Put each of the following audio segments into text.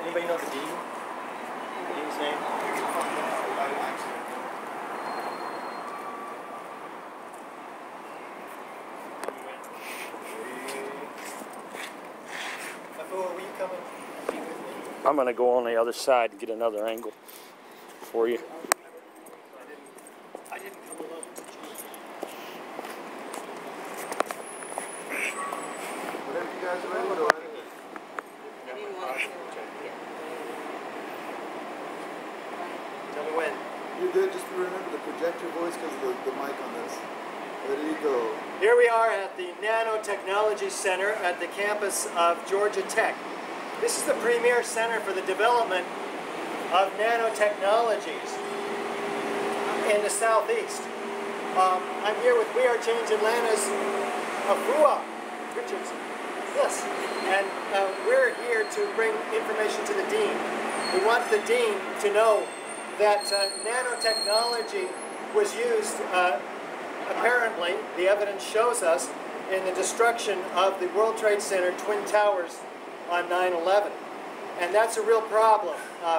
Anybody know the dean? The dean's name? Afua, will you come and be with me? I'm going to go on the other side and get another angle for you. I didn't come alone. Whatever you guys are ready to do. Tell me when. You're good. Just remember to project your voice because of the mic on this. Ready to go. Here we are at the Nanotechnology Center at the campus of Georgia Tech. This is the premier center for the development of nanotechnologies in the southeast. I'm here with We Are Change Atlanta's Afua, Richardson. Yes, and we're here to bring information to the dean. We want the dean to know that nanotechnology was used, apparently, the evidence shows us, in the destruction of the World Trade Center Twin Towers on 9/11. And that's a real problem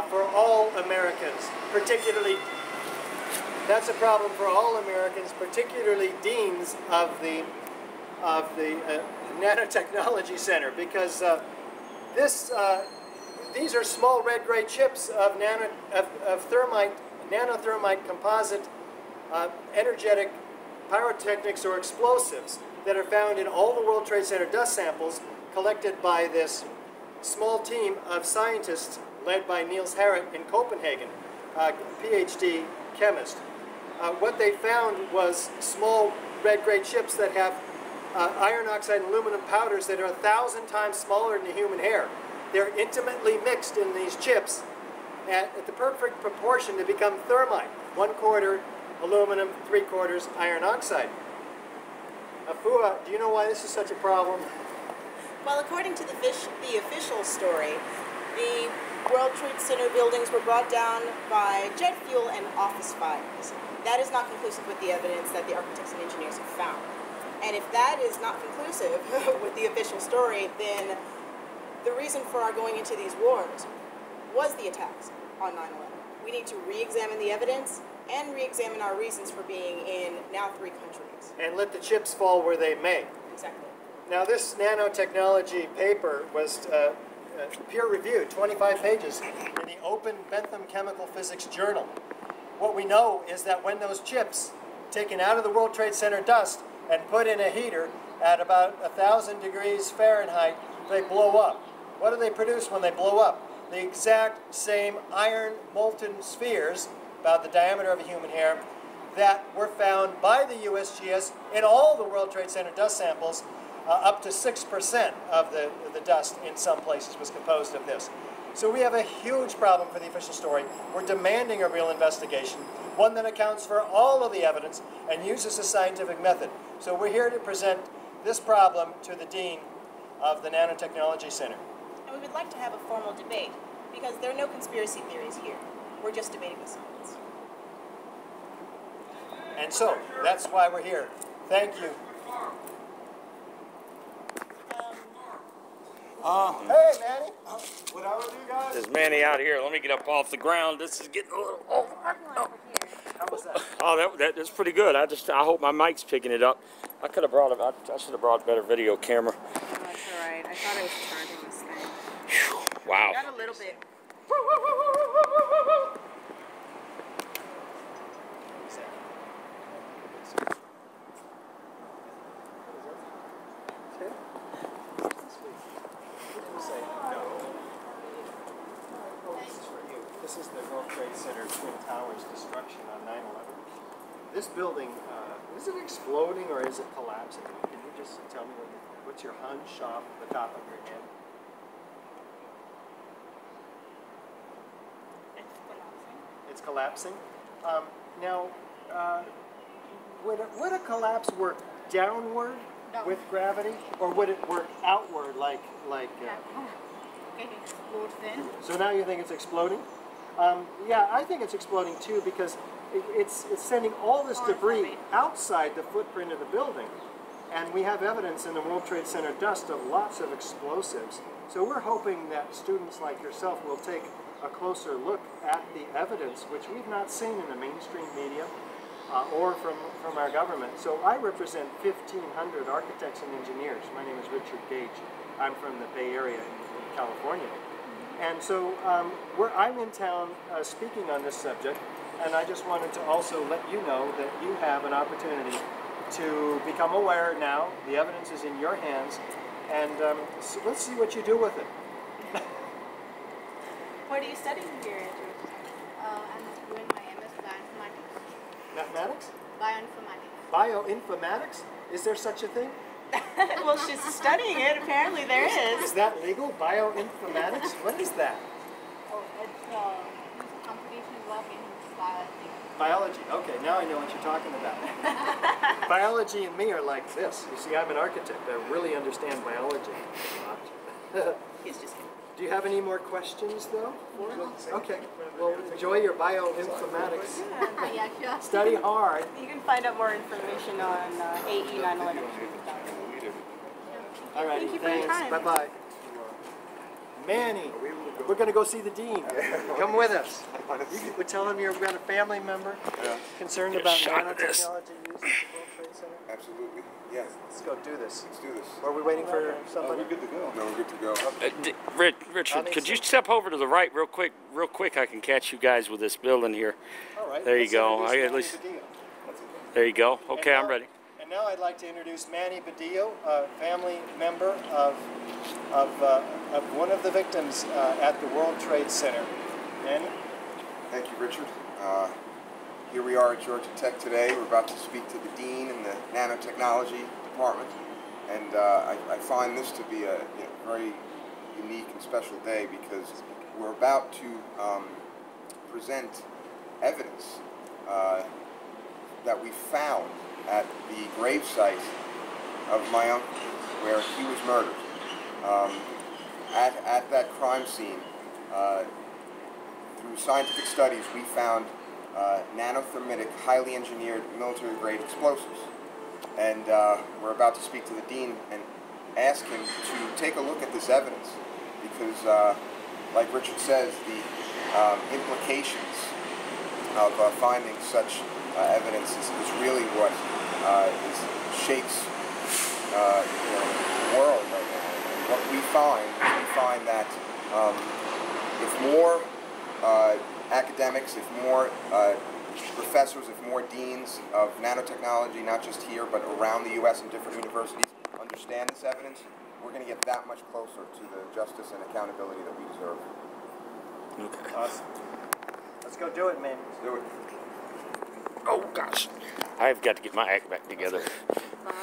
for all Americans, particularly, that's a problem for all Americans, particularly deans of the Nanotechnology Center, because these are small red-gray chips of nanothermite composite energetic pyrotechnics or explosives that are found in all the World Trade Center dust samples collected by this small team of scientists led by Niels Harrit in Copenhagen, PhD chemist. What they found was small red-gray chips that have iron oxide and aluminum powders that are 1,000 times smaller than the human hair. They're intimately mixed in these chips at the perfect proportion to become thermite. 1/4 aluminum, 3/4 iron oxide. Afua, do you know why this is such a problem? Well, according to the official story, the World Trade Center buildings were brought down by jet fuel and office fires. That is not conclusive with the evidence that the architects and engineers have found. And if that is not conclusive with the official story, then the reason for our going into these wars was the attacks on 9/11. We need to re-examine the evidence and re-examine our reasons for being in now 3 countries. And let the chips fall where they may. Exactly. Now this nanotechnology paper was peer-reviewed, 25 pages, in the Open Bentham Chemical Physics Journal. What we know is that when those chips, taken out of the World Trade Center dust and put in a heater at about 1,000 degrees Fahrenheit, they blow up. What do they produce when they blow up? The exact same iron molten spheres, about the diameter of a human hair, that were found by the USGS in all the World Trade Center dust samples. Up to 6% of the dust in some places was composed of this. So we have a huge problem for the official story. We're demanding a real investigation, one that accounts for all of the evidence and uses a scientific method. So we're here to present this problem to the dean of the Nanotechnology Center. And we would like to have a formal debate, because there are no conspiracy theories here. We're just debating the science. And so, that's why we're here. Thank you. Hey, Manny. What I would do, guys? There's Manny out here. Let me get up off the ground. This is getting a little... How was that? Oh, that's pretty good. I hope my mic's picking it up. I could have brought I should have brought a better video camera. Oh, that's all right. I thought I was charging this thing. Whew, wow. I got a little bit. This is the World Trade Center Twin Towers destruction on 9/11. This building, is it exploding or is it collapsing? Can you just tell me what's your hunch off the top of your head? It's collapsing. Now, would a collapse work downward with gravity, or would it work outward like? Okay, explode then. So now you think it's exploding? Yeah, I think it's exploding too, because it's sending all this debris outside the footprint of the building. And we have evidence in the World Trade Center dust of lots of explosives. So we're hoping that students like yourself will take a closer look at the evidence, which we've not seen in the mainstream media or from our government. So I represent 1,500 architects and engineers. My name is Richard Gage. I'm from the Bay Area in California. And so I'm in town speaking on this subject, and I just wanted to also let you know that you have an opportunity to become aware now. The evidence is in your hands, and so let's see what you do with it. What are you studying here, Andrew? I'm doing my MS Bioinformatics. Mathematics? Bioinformatics. Bioinformatics? Is there such a thing? Well, she's studying it. Apparently there is. Is that legal? Bioinformatics? What is that? Oh, it's computational work in biology. Biology. Okay, now I know what you're talking about. Biology and me are like this. You see, I'm an architect. I really understand biology. He's just kidding. Do you have any more questions, though? Okay. Well, enjoy your bioinformatics. Yeah, sure. Study hard. You can find out more information on AE 911. All right. Thank you for your Thanks. time. Bye-bye. Manny, we're going to go see the dean. Come with us. You could tell him you've got a family member concerned about nanotechnology use at the World Trade Center. Absolutely. Yes. Let's go do this. Let's do this. Are we waiting for somebody? We're good to go. No, we're good to go. Richard, could you step over to the right real quick? Real quick, I can catch you guys with this building here. All right. There you let's go. introduce I at Manny least. Badillo. There you go. Okay, And I'm ready. And now I'd like to introduce Manny Badillo, a family member of one of the victims at the World Trade Center. Manny? Thank you, Richard. Here we are at Georgia Tech today. We're about to speak to the dean in the nanotechnology department, and I find this to be a very unique and special day because we're about to present evidence that we found at the gravesite of my uncle, where he was murdered. At that crime scene, through scientific studies, we found nanothermitic, highly engineered military-grade explosives. And we're about to speak to the dean and ask him to take a look at this evidence because, like Richard says, the implications of finding such evidence is really what shakes the world right now. And what we find that if more academics, if more professors, if more deans of nanotechnology, not just here but around the U.S. and different universities, understand this evidence, we're going to get that much closer to the justice and accountability that we deserve. Okay. Awesome. Let's go do it, man. Let's do it. Oh gosh, I've got to get my act back together. Fine.